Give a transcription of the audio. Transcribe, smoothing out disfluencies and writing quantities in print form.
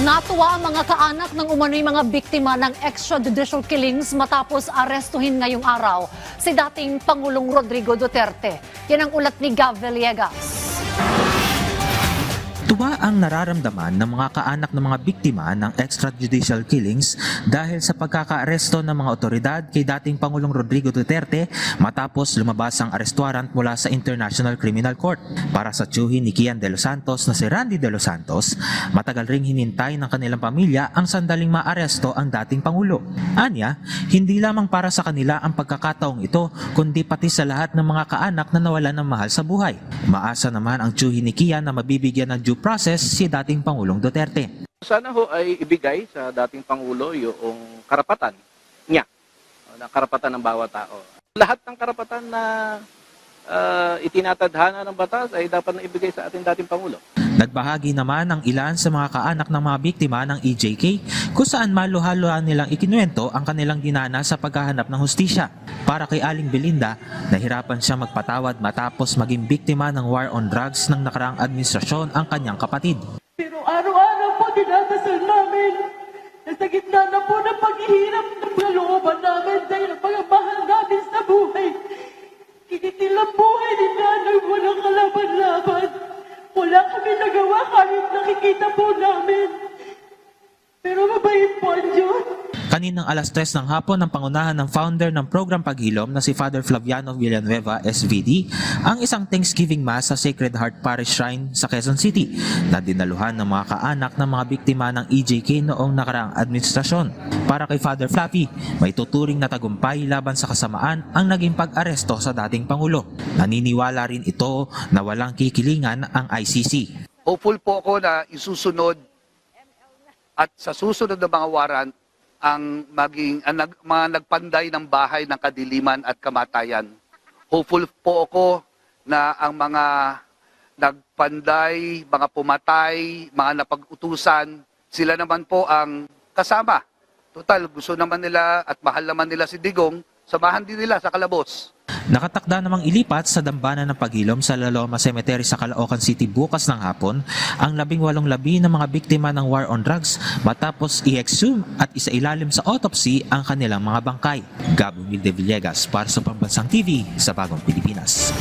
Natuwa ang mga kaanak ng umano'y mga biktima ng extrajudicial killings matapos arestuhin ngayong araw si dating Pangulong Rodrigo Duterte. Yan ang ulat ni Gav Villegas. Tuwa ang nararamdaman ng mga kaanak ng mga biktima ng extrajudicial killings dahil sa pagkakaaresto ng mga otoridad kay dating Pangulong Rodrigo Duterte matapos lumabas ang arrest warrant mula sa International Criminal Court. Para sa tiyuhin ni Kian de los Santos na si Randy de los Santos, matagal ring hinintay ng kanilang pamilya ang sandaling maaresto ang dating Pangulo. Anya, hindi lamang para sa kanila ang pagkakataong ito, kundi pati sa lahat ng mga kaanak na nawalan ng mahal sa buhay. Maasa naman ang tiyuhin ni Kian na mabibigyan ng due process si dating Pangulong Duterte. Sana ho ay ibigay sa dating Pangulo yung karapatan niya, na karapatan ng bawat tao. Lahat ng karapatan na itinatadhana ng batas ay dapat na ibigay sa ating dating Pangulo. Nagbahagi naman ang ilan sa mga kaanak ng mga biktima ng EJK kung saan maluhaluhan nilang ikinuwento ang kanilang dinana sa paghahanap ng hustisya. Para kay Aling Belinda, nahirapan siya magpatawad matapos maging biktima ng war on drugs ng nakaraang administrasyon ang kanyang kapatid. Pero araw-araw po dinadasal namin na sa gitna na po ng paghihirap ng kalooban namin dahil ang mga mahal namin sa buhay. Kinitil ang buhay ni nanay, walang kalaban-laban. Wala kami nagawa kahit nakikita po namin. Pero mabait po ang Diyos. Kaninang alas 3 ng hapon ng pangunahan ng founder ng program Paghilom na si Father Flaviano Villanueva, SVD, ang isang Thanksgiving Mass sa Sacred Heart Parish Shrine sa Quezon City na dinaluhan ng mga kaanak ng mga biktima ng EJK noong nakaraang administrasyon. Para kay Father Flavi, may tuturing na tagumpay laban sa kasamaan ang naging pag-aresto sa dating Pangulo. Naniniwala rin ito na walang kikilingan ang ICC. Hopeful po ako na isusunod at sa susunod na mga warrant ang mga nagpanday ng bahay ng kadiliman at kamatayan. Hopeful po ako na ang mga nagpanday, mga pumatay, mga napag-utusan, sila naman po ang kasama. Total, gusto naman nila at mahal naman nila si Digong, samahan din nila sa kalabos. Nakatakda namang ilipat sa dambana ng Paghilom sa La Loma Cemetery sa Caloocan City bukas ng hapon ang 18 labi ng mga biktima ng war on drugs matapos i-exhume at isailalim sa autopsy ang kanilang mga bangkay. Gabo de Villegas para sa Pambansang TV sa Bagong Pilipinas.